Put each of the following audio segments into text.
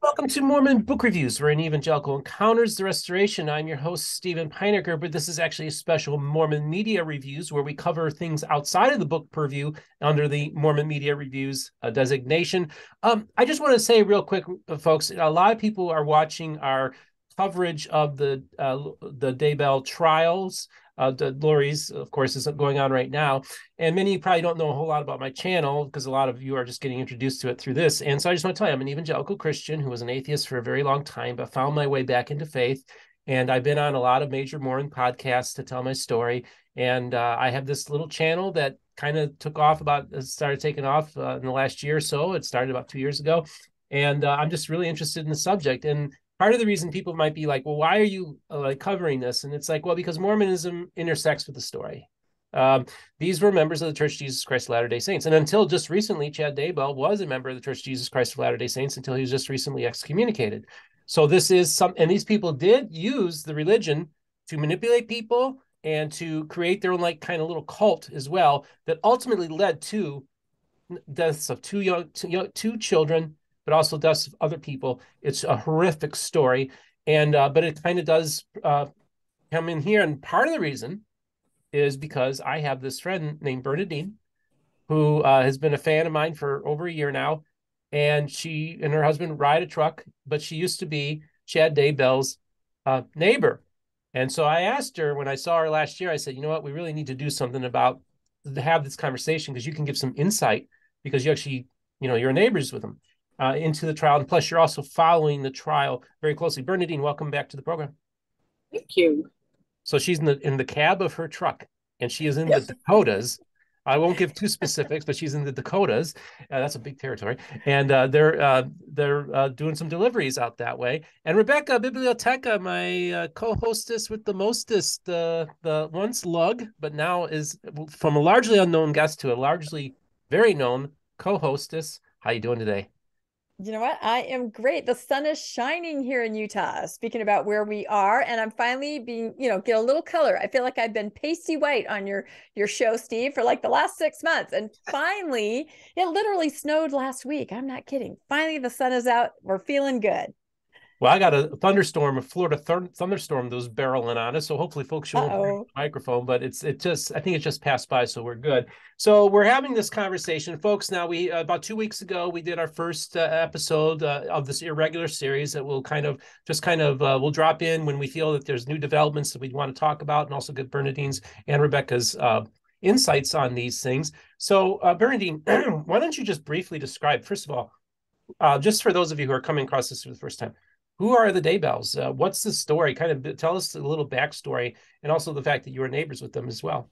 Welcome to Mormon Book Reviews, where an evangelical encounters the restoration. I'm your host, Stephen Peinecker, but this is actually a special Mormon Media Reviews where we cover things outside of the book purview under the Mormon Media Reviews designation. I just want to say real quick, folks, a lot of people are watching our coverage of the Daybell trials. Lori's, of course, is going on right now. And many of you probably don't know a whole lot about my channel because a lot of you are just getting introduced to it through this. And so I just want to tell you, I'm an evangelical Christian who was an atheist for a very long time, but found my way back into faith. And I've been on a lot of major Mormon podcasts to tell my story. And I have this little channel that kind of started taking off in the last year or so. It started about 2 years ago. And I'm just really interested in the subject. And part of the reason people might be like, well, why are you covering this? And it's like, well, because Mormonism intersects with the story. These were members of the Church of Jesus Christ of Latter-day Saints. And until just recently, Chad Daybell was a member of the Church of Jesus Christ of Latter-day Saints until he was just recently excommunicated. So this is and these people did use the religion to manipulate people and to create their own kind of little cult as well that ultimately led to deaths of two children, but also deaths of other people. It's a horrific story, and but it kind of does come in here. And part of the reason is because I have this friend named Bernadine, who has been a fan of mine for over a year now, and she and her husband ride a truck, but she used to be Chad Daybell's neighbor. And so I asked her when I saw her last year, I said, you know what, we really need to do something to have this conversation because you can give some insight because you actually, you're neighbors with them into the trial. And plus you're also following the trial very closely. Bernadine, welcome back to the program. Thank you. So she's in the cab of her truck and she is in the Yes. Dakotas. I won't give two specifics, but she's in the Dakotas. That's a big territory, and they're doing some deliveries out that way. And Rebecca Biblioteca, my co-hostess with the mostest, the once lug, but now is from a largely unknown guest to a largely very known co-hostess. How you doing today? You know what? I am great. The sun is shining here in Utah. Speaking about where we are, and I'm finally being, get a little color. I feel like I've been pasty white on your show, Steve, for like the last 6 months. And finally, it literally snowed last week. I'm not kidding. Finally, the sun is out. We're feeling good. Well, I got a thunderstorm, a Florida thunderstorm that was barreling on us. So hopefully folks you won't hear the Uh-oh. microphone, but I think it just passed by. So we're good. So we're having this conversation, folks. Now we, about 2 weeks ago, we did our first episode of this irregular series that will we'll drop in when we feel that there's new developments that we want to talk about and also get Bernadine's and Rebecca's insights on these things. So Bernadine, why don't you just briefly describe, first of all, just for those of you who are coming across this for the first time, who are the Daybells? What's the story? Kind of tell us a little backstory, and also the fact that you were neighbors with them as well.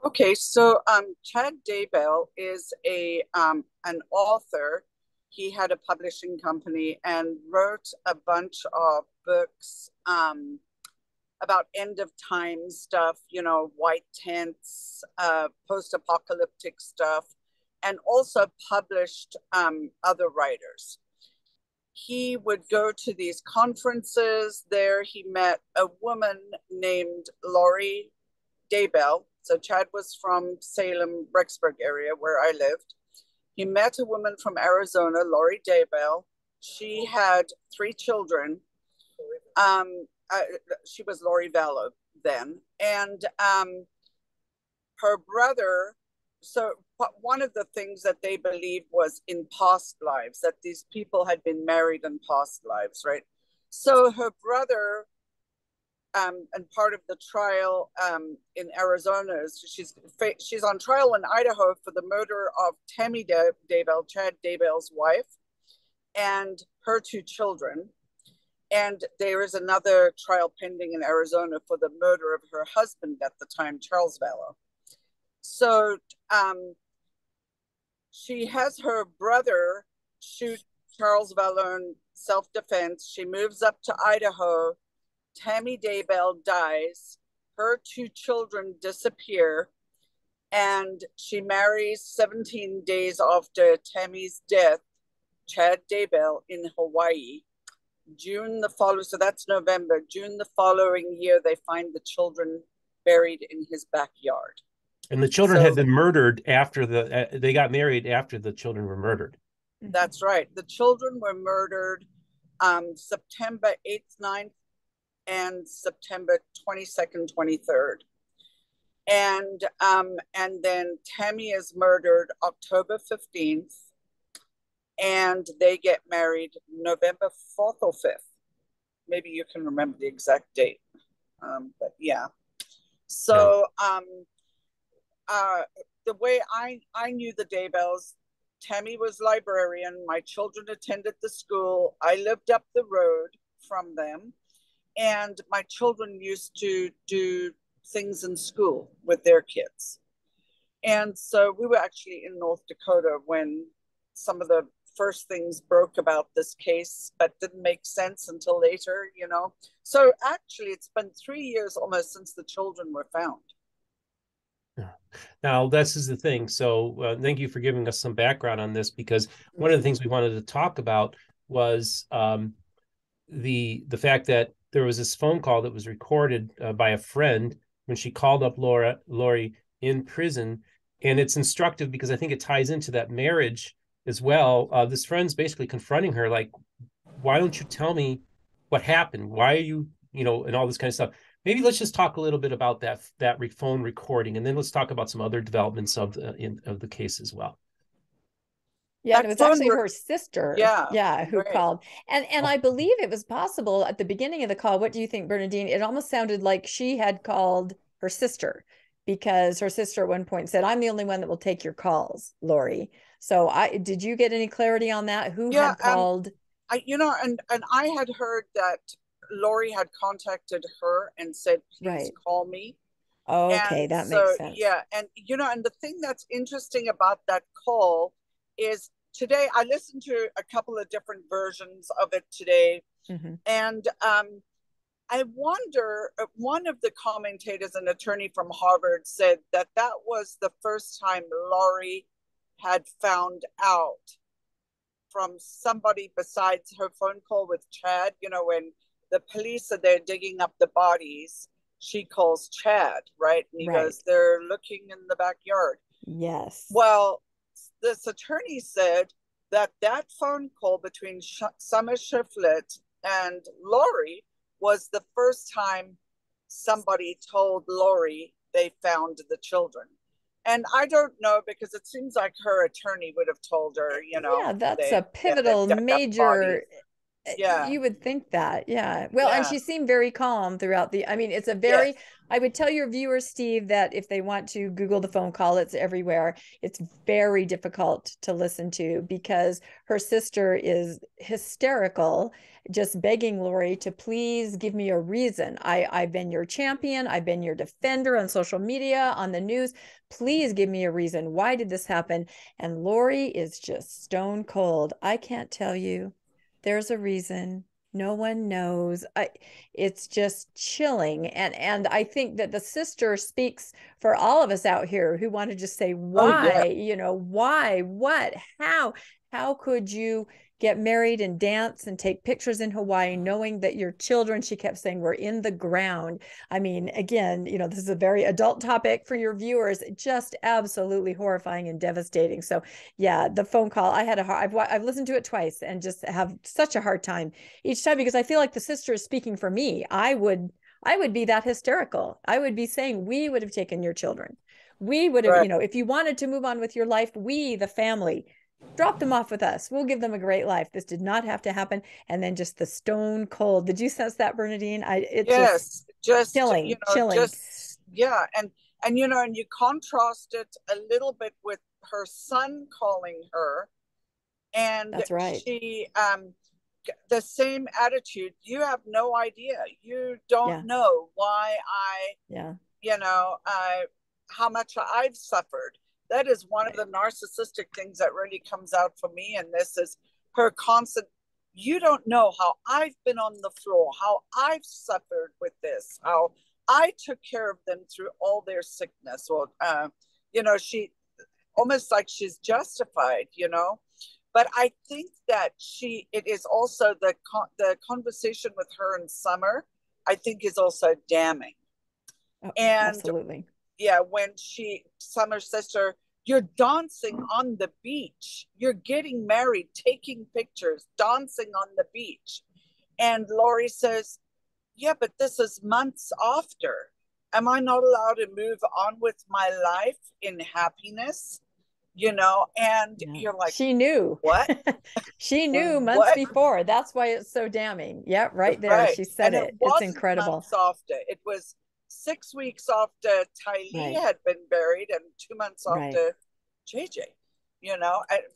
Okay, so Chad Daybell is an author. He had a publishing company and wrote a bunch of books about end of time stuff, white tents, post-apocalyptic stuff, and also published other writers. He would go to these conferences. There he met a woman named Lori Daybell. So Chad was from Salem, Rexburg area where I lived. He met a woman from Arizona, Lori Daybell. She had 3 children. She was Lori Vallow then. And her brother, so one of the things that they believed was in past lives, that these people had been married in past lives, right? So her brother, and part of the trial in Arizona, she's on trial in Idaho for the murder of Tammy Daybell, Chad Daybell's wife, and her 2 children. And there is another trial pending in Arizona for the murder of her husband at the time, Charles Vallow. So she has her brother shoot Charles Vallow in self-defense. She moves up to Idaho. Tammy Daybell dies. Her 2 children disappear. And she marries 17 days after Tammy's death, Chad Daybell in Hawaii. So that's November. June the following year, they find the children buried in his backyard. And the children had been murdered after they got married after the children were murdered. That's right. The children were murdered September 8th, 9th, and September 22nd, 23rd. And then Tammy is murdered October 15th, and they get married November 4th or 5th. Maybe you can remember the exact date. But yeah. So the way I knew the Daybells, Tammy was librarian. My children attended the school. I lived up the road from them. And my children used to do things in school with their kids. And so we were actually in North Dakota when some of the first things broke about this case, but didn't make sense until later, you know. So actually, it's been 3 years almost since the children were found. Now, this is the thing. So thank you for giving us some background on this, because one of the things we wanted to talk about was the fact that there was this phone call that was recorded by a friend when she called up Lori in prison. And it's instructive because I think it ties into that marriage as well. This friend's basically confronting her, like, why don't you tell me what happened? Why are you, and all this kind of stuff. Maybe let's just talk a little bit about that phone recording, and then let's talk about some other developments of the case as well. Yeah, and it was actually her sister, who right. called. And I believe it was possible at the beginning of the call. What do you think, Bernadine? It almost sounded like she had called her sister, because her sister at one point said, "I'm the only one that will take your calls, Lori." So did you get any clarity on that? Who had called? And I had heard that Lori had contacted her and said, "Please call me." Okay, that makes sense. Yeah, and and the thing that's interesting about that call is today I listened to a couple of different versions of it today, and I wonder, one of the commentators, an attorney from Harvard, said that was the first time Lori had found out from somebody besides her phone call with Chad. When the police are there digging up the bodies, she calls Chad, right? And he goes, "They're looking in the backyard." Yes. Well, this attorney said that phone call between Summer Shiflett and Lori was the first time somebody told Lori they found the children. And I don't know, because it seems like her attorney would have told her, Yeah, that's a pivotal major. Yeah. You would think that. Yeah. Well, and she seemed very calm throughout it's a very, I would tell your viewers, Steve, that if they want to Google the phone call, it's everywhere. It's very difficult to listen to because her sister is hysterical, just begging Lori to please give me a reason. I've been your champion. I've been your defender on social media, on the news. Please give me a reason. Why did this happen? And Lori is just stone cold. I can't tell you. There's a reason. No one knows. It's just chilling. And I think that the sister speaks for all of us out here who want to just say, why, why, what, how could you get married and dance and take pictures in Hawaii, knowing that your children, she kept saying, were in the ground. I mean, again, this is a very adult topic for your viewers, just absolutely horrifying and devastating. So yeah, the phone call, I've listened to it twice and just have such a hard time each time, because I feel like the sister is speaking for me. I would be that hysterical. I would be saying, we would have taken your children. We would have, if you wanted to move on with your life, we, the family, drop them off with us. We'll give them a great life. This did not have to happen. And then just the stone cold. Did you sense that, Bernadine? Yes, just chilling. Just and you contrast it a little bit with her son calling her, and that's right. She the same attitude. You have no idea. You don't know why how much I've suffered. That is one of the narcissistic things that really comes out for me. And this is her constant, you don't know how I've been on the floor, how I've suffered with this, how I took care of them through all their sickness. Or, she almost like she's justified, But I think that it is also the conversation with her in Summer, I think is also damning. Oh, and absolutely. Yeah, when Summer's sister, you're dancing on the beach. You're getting married, taking pictures, dancing on the beach. And Lori says, yeah, but this is months after. Am I not allowed to move on with my life in happiness? And Yeah. you're like, She knew. what? She knew months What? before. That's why it's so damning. Yeah, right there. Right. She said And it it. It's wasn't incredible. months after. It was 6 weeks after Tylee Right. had been buried and 2 months Right. after JJ.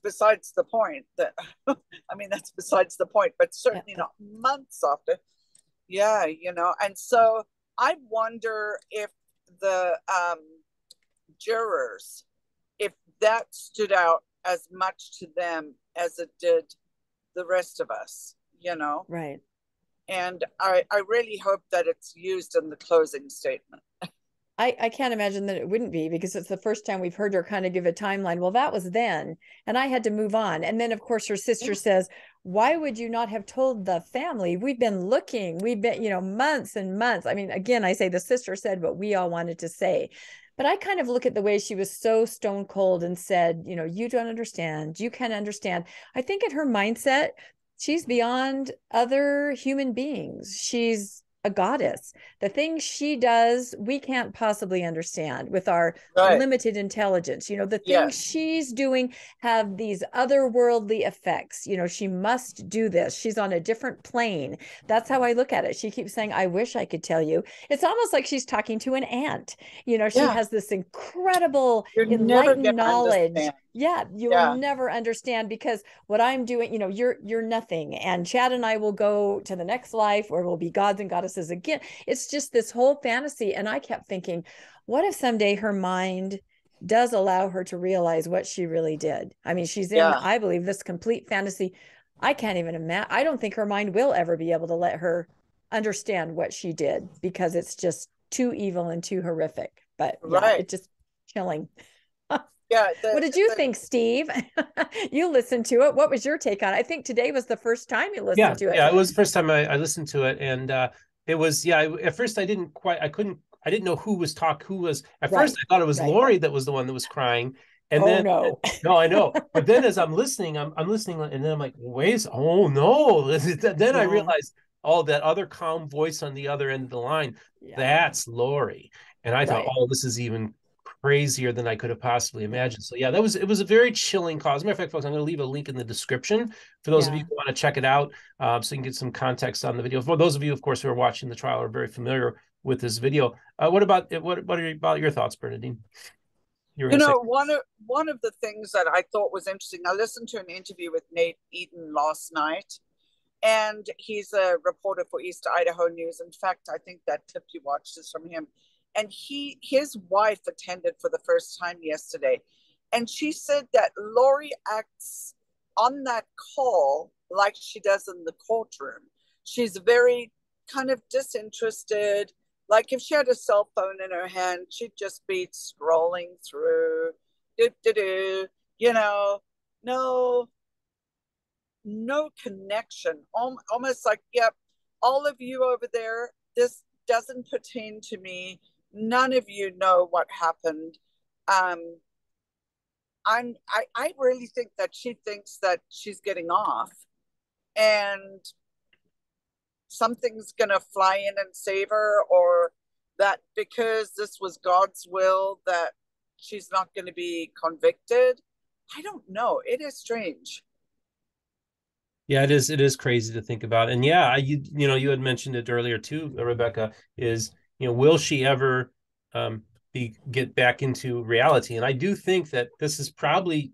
Besides the point that, I mean, that's besides the point, but Yeah. certainly not months after. Yeah, and so I wonder if the jurors, if that stood out as much to them as it did the rest of us. Right. And I really hope that it's used in the closing statement. I can't imagine that it wouldn't be, because it's the first time we've heard her kind of give a timeline. Well, that was then, and I had to move on. And then, of course, her sister says, why would you not have told the family? We've been looking, we've been, months and months. I mean, again, I say the sister said what we all wanted to say. But I kind of look at the way she was so stone cold and said, you don't understand, you can't understand. I think in her mindset, she's beyond other human beings. She's a goddess. The things she does, we can't possibly understand with our Right. limited intelligence. The things Yes. she's doing have these otherworldly effects. She must do this. She's on a different plane. That's how I look at it. She keeps saying, I wish I could tell you. It's almost like she's talking to an ant. She Yeah. has this incredible You're never enlightened going to knowledge. understand. Yeah, you will never understand, because what I'm doing, you're nothing. And Chad and I will go to the next life where we'll be gods and goddesses again. It's just this whole fantasy. And I kept thinking, what if someday her mind does allow her to realize what she really did? I mean, she's in, Yeah. I believe, this complete fantasy. I can't even imagine. I don't think her mind will ever be able to let her understand what she did, because it's just too evil and too horrific. But yeah, Right. it's just chilling. Yeah. What did you think, Steve? You listened to it. What was your take on it? I think today was the first time you Yeah, listened to it. yeah, it was the first time I listened to it, and it was, yeah. At first, I didn't know who was. At first, Right, I thought it was right. Lori that was the one that was crying, and Oh then no. no, I know. But then as I'm listening, I'm listening, and then I'm like, wait, oh no! Then I Yeah, realized, oh, that other calm voice on the other end of the line, yeah, that's Lori, and I thought, right. oh, this is even crazier than I could have possibly imagined. So yeah, it was a very chilling cause. As a matter of fact, folks, I'm going to leave a link in the description for those of you Yeah. who want to check it out, so you can get some context on the video. For those of you, of course, who are watching the trial are very familiar with this video. What about about your thoughts, Bernadine? You were going to say, One of the things that I thought was interesting, I listened to an interview with Nate Eaton last night, and he's a reporter for East Idaho News. In fact, I think that clip you watched is from him. And his wife attended for the first time yesterday, and she said that Lori acts on that call like she does in the courtroom. She's very kind of disinterested. Like if she had a cell phone in her hand, she'd just be scrolling through, do do do, you know, no no connection. Almost like, yep, all of you over there, this doesn't pertain to me. None of you know what happened. Um, I really think that she thinks that she's getting off, and something's gonna fly in and save her, or that because this was God's will that she's not going to be convicted. I don't know. It is strange. yeah, it is crazy to think about. And yeah, you had mentioned it earlier too, Rebecca, is, will she ever get back into reality? And I do think that this is probably,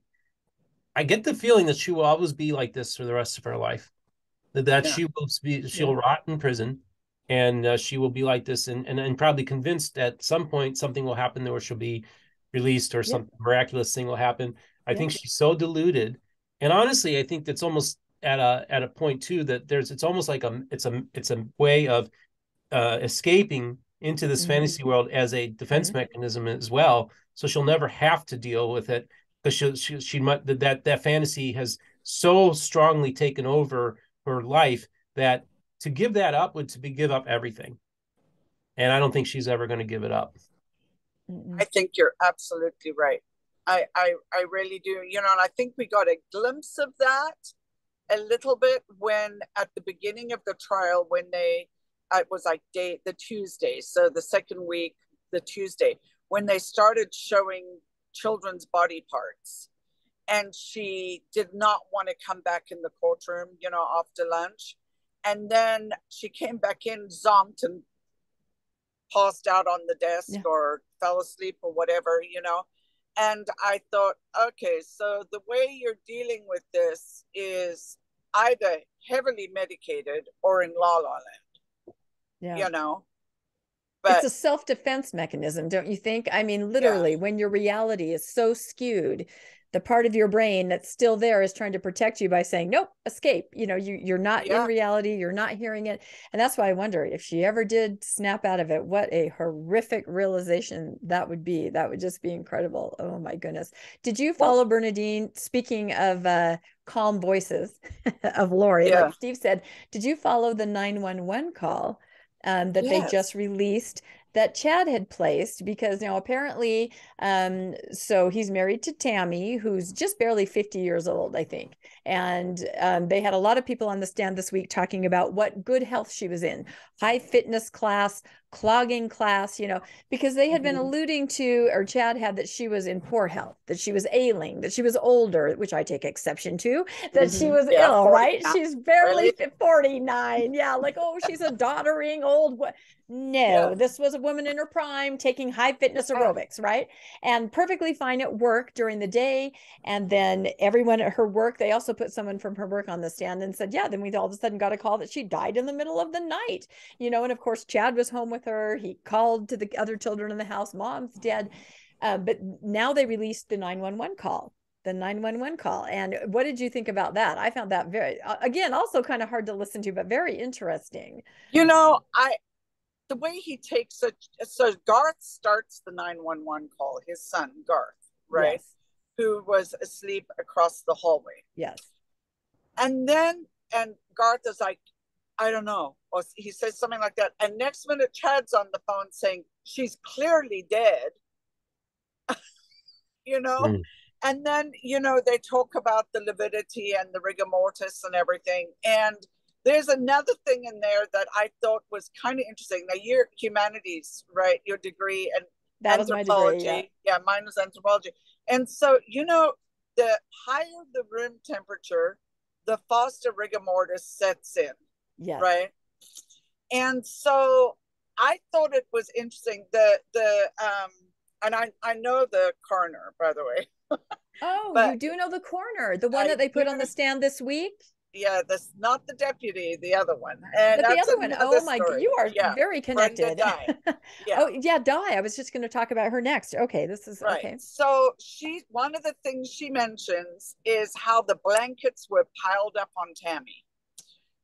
I get the feeling that she will always be like this for the rest of her life. That Yeah. she'll rot in prison, and she will be like this, and probably convinced at some point something will happen where she'll be released, or Yeah, some miraculous thing will happen. I yeah. think she's so deluded, and honestly, I think that's almost at a point too, that it's almost like it's a way of escaping into this Mm-hmm. fantasy world as a defense Mm-hmm. mechanism as well, so she'll never have to deal with it, because she might, that fantasy has so strongly taken over her life, that to give that up would to be give up everything, and I don't think she's ever going to give it up. I think you're absolutely right. I really do. And I think we got a glimpse of that a little bit when at the beginning of the trial, when it was like the Tuesday, so the second week, the Tuesday, when they started showing children's body parts, and she did not want to come back in the courtroom, after lunch. And then she came back in, zonked, and passed out on the desk or fell asleep or whatever. And I thought, okay, so the way you're dealing with this is either heavily medicated or in La La Land, But it's a self-defense mechanism, don't you think? I mean, literally, when your reality is so skewed, the part of your brain that's still there is trying to protect you by saying, nope, escape. You're not in reality. You're not hearing it. And that's why I wonder if she ever did snap out of it, what a horrific realization that would be. That would just be incredible. Oh my goodness. Did you follow Bernadine? Speaking of calm voices of Lori, like Steve said, did you follow the 911 call that they just released that Chad had placed? Because apparently, so he's married to Tammy, who's just barely 50 years old, I think. And they had a lot of people on the stand this week talking about what good health she was in, high fitness class, clogging class, because they had been alluding to, or Chad had, that she was in poor health, that she was ailing, that she was older, which I take exception to, that she was ill, 49. Right? She's barely 49. Yeah, like, oh, she's a doddering old. No, this was a woman in her prime taking high fitness aerobics, right? And perfectly fine at work during the day. And then everyone at her work, they also put someone from her work on the stand and said, then we all of a sudden got a call that she died in the middle of the night, and of course, Chad was home with her. He called to the other children in the house, mom's dead. But now they released the 911 call. And what did you think about that? I found that very, again, also kind of hard to listen to, but very interesting. The way he takes it, so Garth starts the 911 call, his son, Garth, right? Yes. Who was asleep across the hallway. Yes. And Garth is like, I don't know. Or he says something like that. And next minute, Chad's on the phone saying, she's clearly dead. And then, they talk about the lividity and the rigor mortis and everything. And there's another thing in there that I thought was kind of interesting. Now, you're humanities, right? Your degree and that anthropology. Was my degree, yeah, mine was anthropology. And so, the higher the room temperature, the faster rigor mortis sets in. Yeah. Right. And so I thought it was interesting. And I know the coroner, by the way. Oh, you do know the coroner, the one that they put on the stand this week? Yeah, that's not the deputy, the other one. And but the other one, oh my God, you are very connected. Yeah. Oh yeah, Di. I was just going to talk about her next. Okay, this is right. Okay. So one of the things she mentions is how the blankets were piled up on Tammy.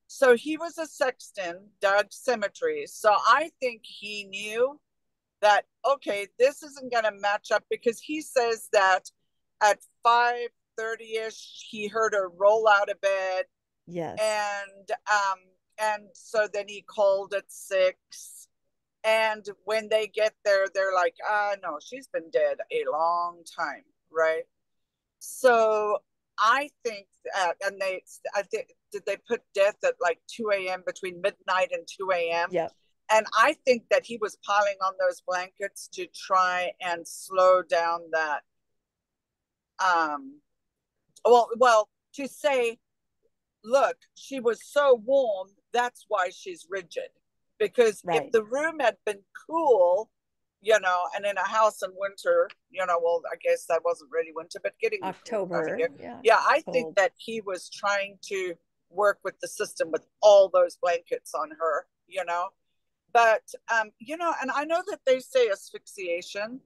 So he was a sexton, dug cemeteries. So I think he knew that, okay, this isn't going to match up, because he says that at 5:30ish, he heard her roll out of bed. Yes. And so then he called at 6. And when they get there, they're like, no, she's been dead a long time, right? So I think that, and did they put death at like 2 a.m., between midnight and 2 a.m.? Yeah. And I think that he was piling on those blankets to try and slow down that. To say, look, she was so warm, that's why she's rigid. Because if the room had been cool, and in a house in winter, I guess that wasn't really winter, but getting October. I think that he was trying to work with the system with all those blankets on her, But, and I know that they say asphyxiation,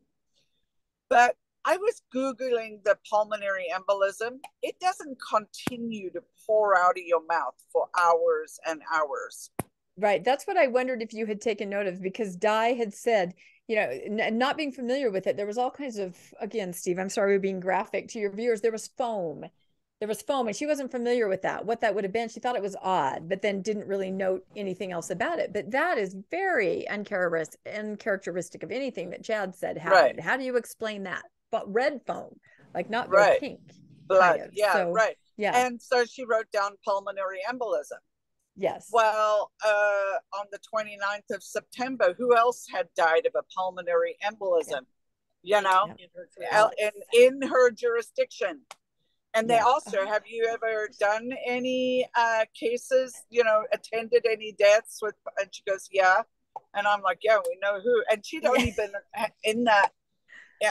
but I was Googling the pulmonary embolism. It doesn't continue to pour out of your mouth for hours and hours. Right. That's what I wondered if you had taken note of, because Di had said, not being familiar with it, there was all kinds of, again, Steve, I'm sorry we're being graphic to your viewers. There was foam, and she wasn't familiar with that, what that would have been. She thought it was odd, but then didn't really note anything else about it. But that is very uncharacteristic of anything that Chad said happened. Right. How do you explain that? But red foam, like not red pink. Blood. Kind of. Yeah, so, right. Yeah. And so she wrote down pulmonary embolism. Yes. Well, on the 29th of September, who else had died of a pulmonary embolism? You know, in her jurisdiction. And they also, have you ever done any cases, you know, attended any deaths with, and she goes, yeah. And I'm like, yeah, we know who. And she'd only been in that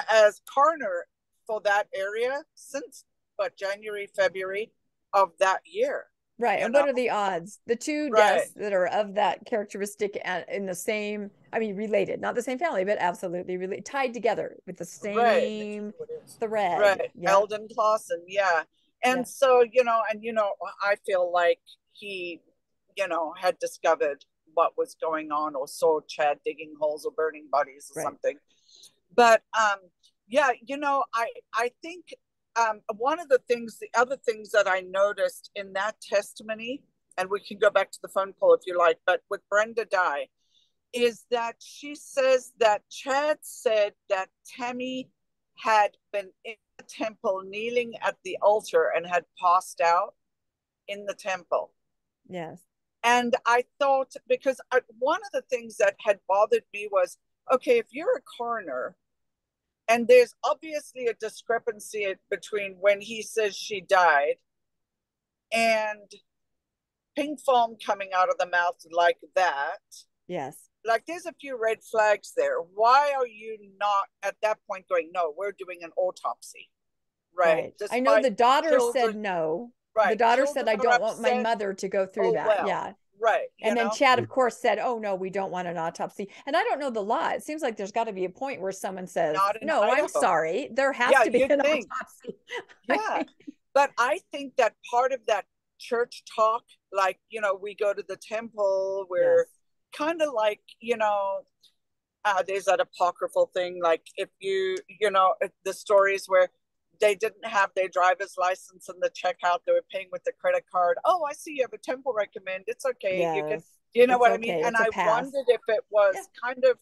as coroner for that area since, what, January, February of that year. Right. And what are the odds? The two deaths that are of that characteristic in the same, I mean, related, not the same family, but absolutely related, tied together with the same thread. Right. Eldon Clausen. Yeah. And so, you know, I feel like he, you know, had discovered what was going on or saw Chad digging holes or burning bodies or something. But yeah, you know, I think one of the other things that I noticed in that testimony, and we can go back to the phone call if you like, but with Brenda Dye, is that she says that Chad said that Tammy had been in the temple kneeling at the altar and had passed out in the temple. Yes. And I thought, because one of the things that had bothered me was, okay, if you're a coroner, and there's obviously a discrepancy between when he says she died and pink foam coming out of the mouth like that. Yes. Like there's a few red flags there. Why are you not at that point going, no, we're doing an autopsy? Right. I know the daughter said no. Right. The daughter said, I don't want my mother to go through that. Well. Yeah. Right. And then Chad, of course, said, oh, no, we don't want an autopsy. And I don't know the law. It seems like there's got to be a point where someone says, no, I'm sorry. There has to be an autopsy. Yeah. But I think that part of that church talk, like, you know, we go to the temple, we're kind of like, you know, there's that apocryphal thing, like if you know, the stories where they didn't have their driver's license in the checkout, they were paying with the credit card. Oh, I see you have a temple recommend. It's okay. You can, you know what I mean? And I wondered if it was kind of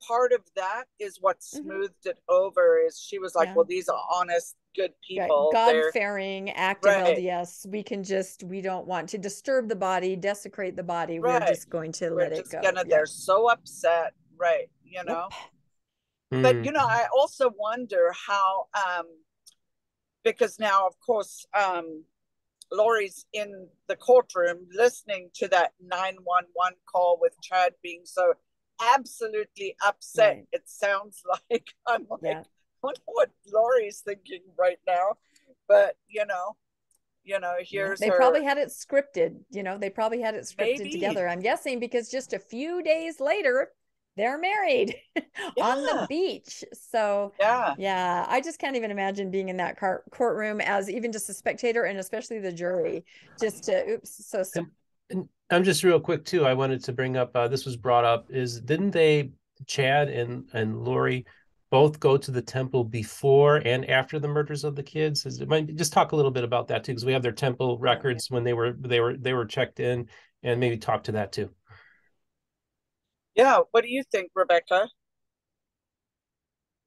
part of that is what smoothed it over, is she was like, well, these are honest, good people. God-fearing, active LDS. We don't want to disturb the body, desecrate the body. We're just going to let it go. They're so upset. Right. You know? But, you know, I also wonder how, because now, of course, Lori's in the courtroom listening to that 911 call with Chad being so absolutely upset. It sounds like, I'm like, I wonder what Lori's thinking right now. But, you know, here's they probably had it scripted. You know, they probably had it scripted together, I'm guessing, because just a few days later, they're married on the beach. So yeah, I just can't even imagine being in that courtroom as even just a spectator, and especially the jury. Just to and I'm just real quick too. I wanted to bring up this was brought up, is didn't they, Chad and Lori, both go to the temple before and after the murders of the kids? Just talk a little bit about that too, because we have their temple records when they were checked in, and maybe talk to that too. Yeah, what do you think, Rebecca?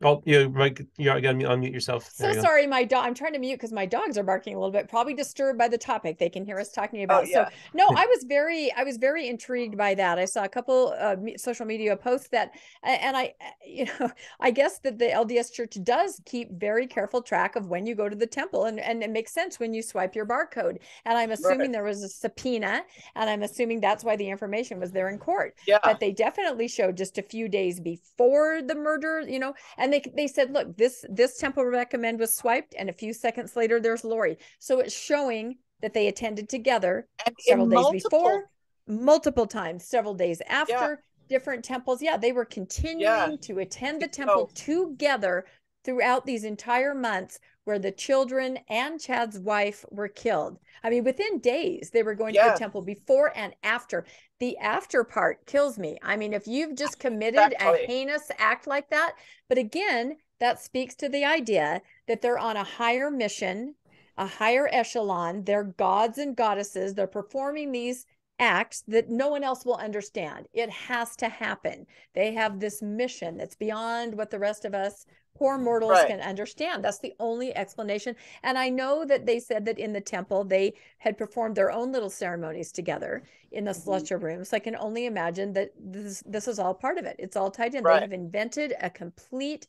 Oh, you got to unmute yourself. So sorry, my dog. I'm trying to mute because my dogs are barking a little bit, probably disturbed by the topic they can hear us talking about. So no, I was very intrigued by that. I saw a couple social media posts that, and I guess that the LDS Church does keep very careful track of when you go to the temple, and it makes sense when you swipe your barcode. And I'm assuming there was a subpoena, and I'm assuming that's why the information was there in court. Yeah. But they definitely showed just a few days before the murder, you know, and they said, look, this temple recommend was swiped, and a few seconds later there's Lori. So it's showing that they attended together and several days before, multiple times, several days after, different temples. Yeah, they were continuing to attend the temple together throughout these entire months where the children and Chad's wife were killed. I mean, within days, they were going to the temple before and after. The after part kills me. I mean, if you've just committed a heinous act like that, but again, that speaks to the idea that they're on a higher mission, a higher echelon. They're gods and goddesses. They're performing these acts that no one else will understand. It has to happen. They have this mission that's beyond what the rest of us poor mortals Right. can understand. That's the only explanation. And I know that they said that in the temple, they had performed their own little ceremonies together in the celestial rooms. So I can only imagine that this is all part of it. It's all tied in. They Right. have invented a complete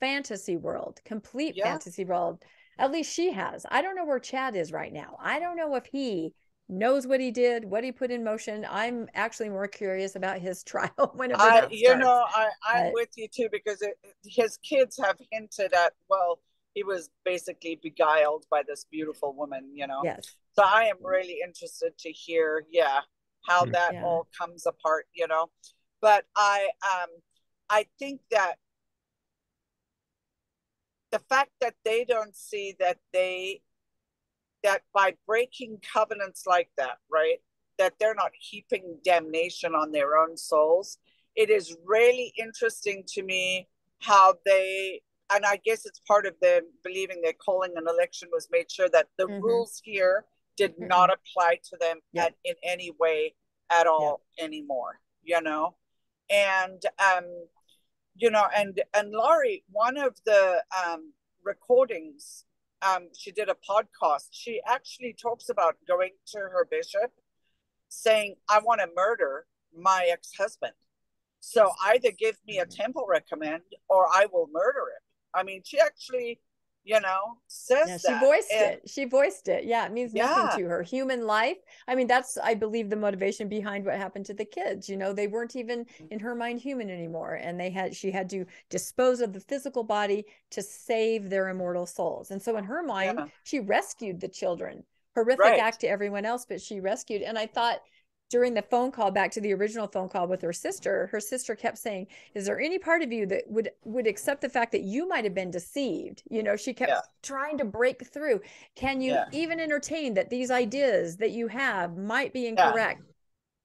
fantasy world, Yeah. fantasy world. At least she has. I don't know where Chad is right now. I don't know if he knows what he did, what he put in motion. I'm actually more curious about his trial whenever that starts. I'm with you too, because his kids have hinted at, well, he was basically beguiled by this beautiful woman, Yes. So I am really interested to hear, how that all comes apart, But I think that the fact that they don't see that by breaking covenants like that, right, that they're not heaping damnation on their own souls. It is really interesting to me how they, and I guess it's part of them believing that calling an election was made sure that the rules here did not apply to them in any way at all anymore, and and Lori, one of the recordings, she did a podcast. She actually talks about going to her bishop saying, I want to murder my ex-husband. So either give me a temple recommend or I will murder him. I mean, she actually, says she that. voiced it. She voiced it. Yeah, it means nothing Yeah. to her. Human life. I mean, that's, I believe, the motivation behind what happened to the kids. They weren't even in her mind human anymore. And she had to dispose of the physical body to save their immortal souls. And so in her mind, she rescued the children. Horrific act to everyone else, but she rescued. And I thought, during the phone call, back to the original phone call with her sister kept saying, is there any part of you that would accept the fact that you might have been deceived? She kept trying to break through. Can you even entertain that these ideas that you have might be incorrect?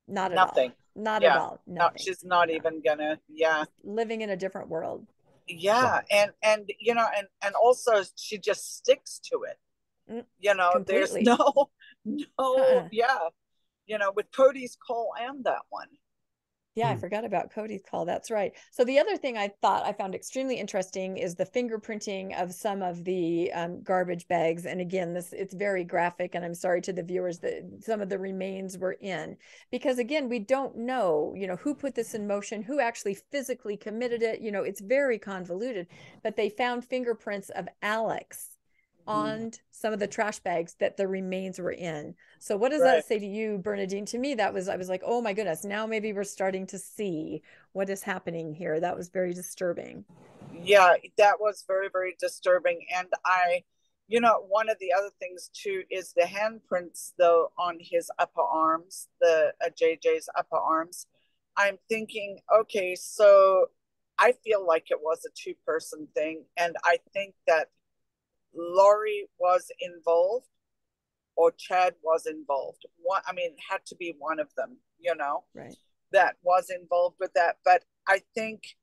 Not at Nothing. all. Not at all. Nothing. No, she's not even gonna. Living in a different world. And also she just sticks to it. Completely. There's no with Cody's call and that one. Yeah, I forgot about Cody's call. That's right. So the other thing I thought I found extremely interesting is the fingerprinting of some of the garbage bags. And again, it's very graphic, and I'm sorry to the viewers that some of the remains were in, because again, we don't know, who put this in motion, who actually physically committed it. It's very convoluted, but they found fingerprints of Alex on some of the trash bags that the remains were in. So what does that say to you, Bernadine? To me, I was like, oh my goodness, now maybe we're starting to see what is happening here. That was very disturbing. Yeah, that was very, very disturbing. And one of the other things too is the handprints, though, on his upper arms, the JJ's upper arms. I'm thinking, okay, so I feel like it was a two-person thing, and I think that Lori was involved or Chad was involved. Had to be one of them, that was involved with that. But I think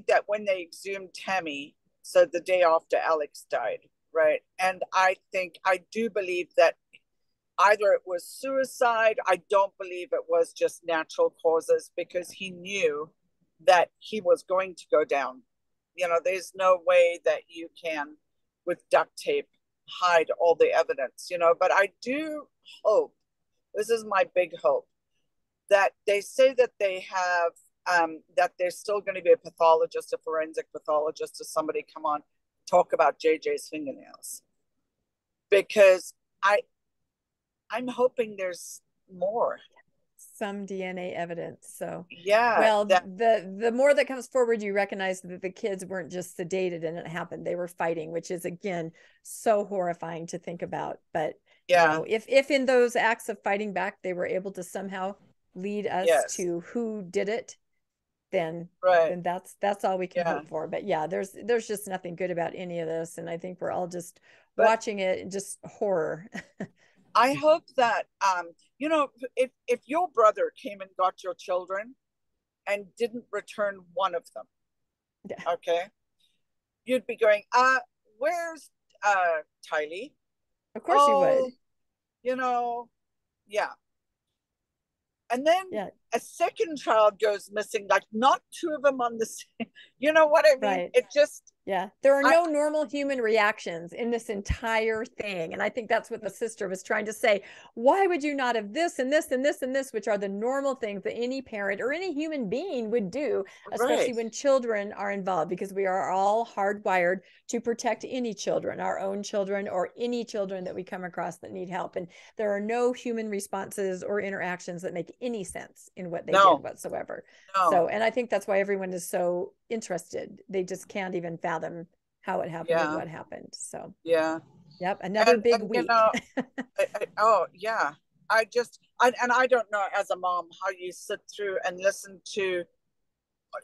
that when they exhumed Tammy, so the day after Alex died, right? And I do believe that either it was suicide. I don't believe it was just natural causes, because he knew that he was going to go down. There's no way that you can, with duct tape, hide all the evidence, but I do hope, this is my big hope, that they say that they have, that there's still going to be a pathologist, a forensic pathologist, or somebody come on, talk about JJ's fingernails, because I'm hoping there's more. Some DNA evidence. So well, the more that comes forward, you recognize that the kids weren't just sedated and it happened. They were fighting, which is again so horrifying to think about. But if in those acts of fighting back they were able to somehow lead us to who did it, then that's all we can hope for. But there's just nothing good about any of this, and I think we're all just watching it and just horror. I hope that if your brother came and got your children and didn't return one of them, okay, you'd be going, where's Tylee? Of course you would. And then a second child goes missing, like not two of them on the same, you know what I mean? Right. It just, yeah, there are no normal human reactions in this entire thing. And I think that's what the sister was trying to say. Why would you not have this and this and this and this, which are the normal things that any parent or any human being would do, especially right. when children are involved, because we are all hardwired to protect any children, our own children, or any children that we come across that need help. And there are no human responses or interactions that make any sense in what they did whatsoever. So, and I think that's why everyone is so interested. They just can't even fathom how it happened and what happened. So, yep, another big week. You know, oh yeah, I don't know as a mom how you sit through and listen to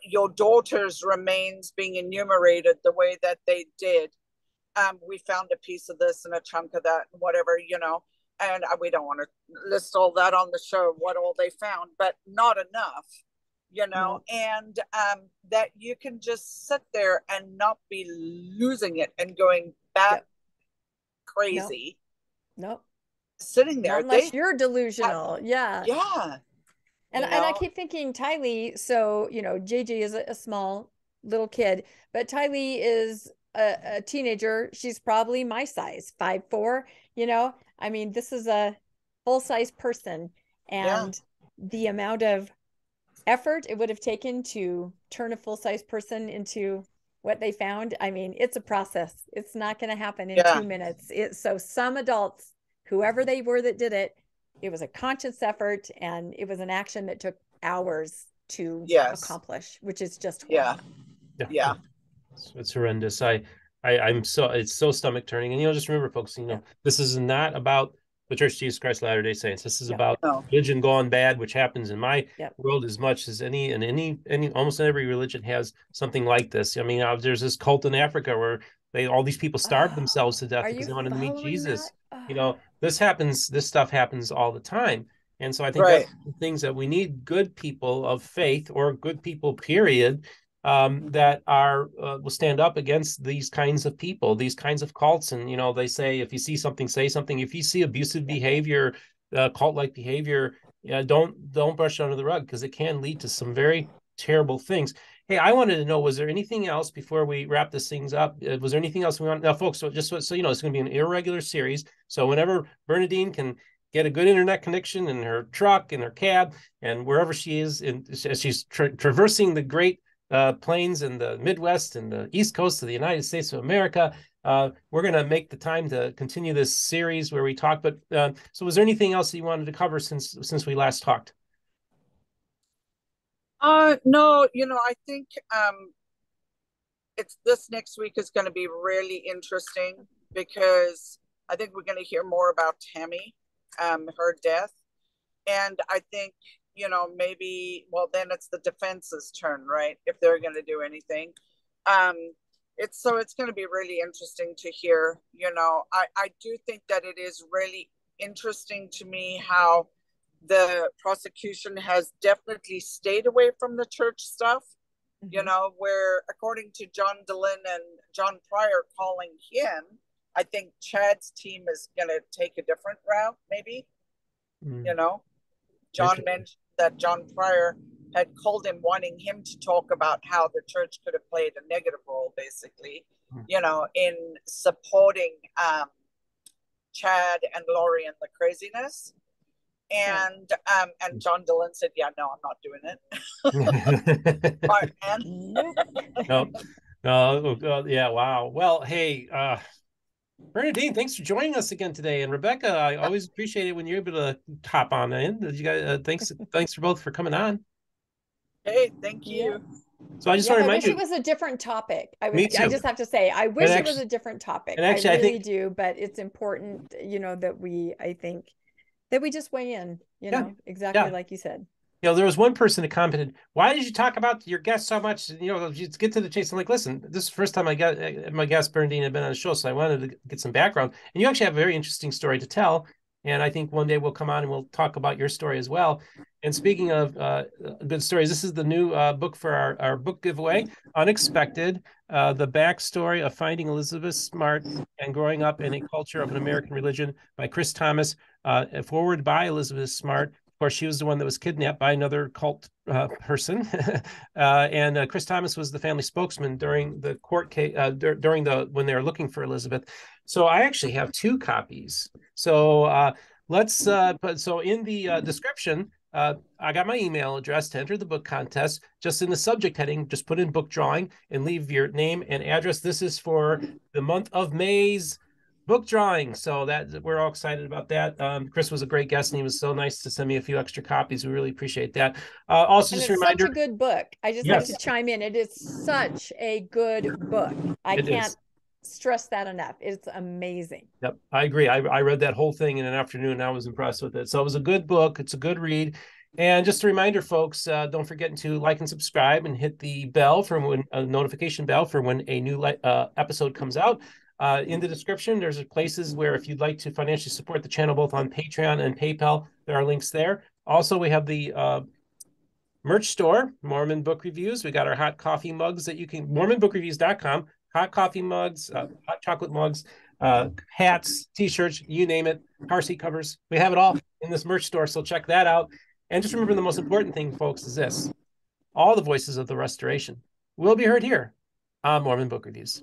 your daughter's remains being enumerated the way that they did. We found a piece of this and a chunk of that and whatever, you know, and we don't want to list all that on the show, what all they found, but not enough, you know, and that you can just sit there and not be losing it and going back crazy. Nope. Sitting there. Not unless you're delusional. Yeah. And I keep thinking Tylee, so, you know, JJ is a small little kid, but Tylee is a teenager. She's probably my size, 5'4", you know, I mean, this is a full-size person, and the amount of effort it would have taken to turn a full-size person into what they found. I mean, it's a process. It's not going to happen in 2 minutes. So some adults, whoever they were that did it, it was a conscious effort, and it was an action that took hours to accomplish, which is just horrible. It's horrendous. It's so stomach turning. And, you know, just remember, folks, you know, this is not about the Church of Jesus Christ of Latter-day Saints. This is about religion gone bad, which happens in my world as much as any almost every religion has something like this. I mean, there's this cult in Africa where all these people starved themselves to death because they wanted to meet Jesus. You know, this stuff happens all the time. And so I think that's the things that we need: good people of faith, or good people, period, that will stand up against these kinds of people, these kinds of cults. And, you know, they say, if you see something, say something. If you see abusive behavior, cult-like behavior, don't brush it under the rug, because it can lead to some very terrible things. Hey, I wanted to know, was there anything else before we wrap this things up? Was there anything else we want? Now, folks, so just so you know, it's going to be an irregular series. So whenever Bernadine can get a good internet connection in her truck, in her cab, and wherever she is, as she's traversing the great plains in the Midwest and the East Coast of the United States of America, we're going to make the time to continue this series where we talk. But so was there anything else that you wanted to cover since we last talked? No, you know, I think it's this next week is going to be really interesting, because I think we're going to hear more about Tammy, her death. And I think, you know, maybe, well, then it's the defense's turn, right? If they're going to do anything. It's going to be really interesting to hear, you know. I do think that it is really interesting to me how the prosecution has definitely stayed away from the church stuff, you know, where according to John Dehlin and John Pryor calling him, I think Chad's team is going to take a different route, maybe. You know, John mentioned that John Pryor had called him, wanting him to talk about how the church could have played a negative role, basically, you know, in supporting Chad and Lori and the craziness. And John Dehlin said, "Yeah, no, I'm not doing it." No. Yeah. Wow. Well, hey, Bernadine, thanks for joining us again today. And Rebecca, I always appreciate it when you're able to hop on in. You guys, thanks for both for coming on. Hey, thank you. So I just want to remind you, I wish it was a different topic. Me too. I just have to say, I wish it was a different topic. And actually, I really do, but it's important, you know, that we just weigh in, you know, exactly like you said. You know, there was one person that commented, "Why did you talk about your guest so much? You know, just get to the chase." I'm like, listen, this is the first time I got my guest Bernadine had been on the show, so I wanted to get some background. And you actually have a very interesting story to tell. And I think one day we'll come on and we'll talk about your story as well. And speaking of good stories, this is the new book for our book giveaway, Unexpected, the backstory of finding Elizabeth Smart and growing up in a culture of an American religion, by Chris Thomas, forward by Elizabeth Smart. Of course, she was the one that was kidnapped by another cult person. And Chris Thomas was the family spokesman during the court case, when they were looking for Elizabeth. So I actually have 2 copies. So so in the description, I got my email address to enter the book contest. Just in the subject heading, just put in book drawing and leave your name and address. This is for the month of May's book drawing. So that we're all excited about that. Chris was a great guest, and he was so nice to send me a few extra copies. We really appreciate that. Also, and just a it's reminder, such a good book. I just like to chime in. It is such a good book. I can't stress that enough. It's amazing. Yep, I agree. I read that whole thing in an afternoon, and I was impressed with it. So it was a good book. It's a good read. And just a reminder, folks, don't forget to like and subscribe and hit the bell for when a notification bell for when a new episode comes out. In the description, there's places where if you'd like to financially support the channel, both on Patreon and PayPal, there are links there. Also, we have the merch store, Mormon Book Reviews. We got our hot coffee mugs that you can, mormonbookreviews.com, hot coffee mugs, hot chocolate mugs, hats, t-shirts, you name it, car seat covers. We have it all in this merch store, so check that out. And just remember, the most important thing, folks, is this: all the voices of the restoration will be heard here on Mormon Book Reviews.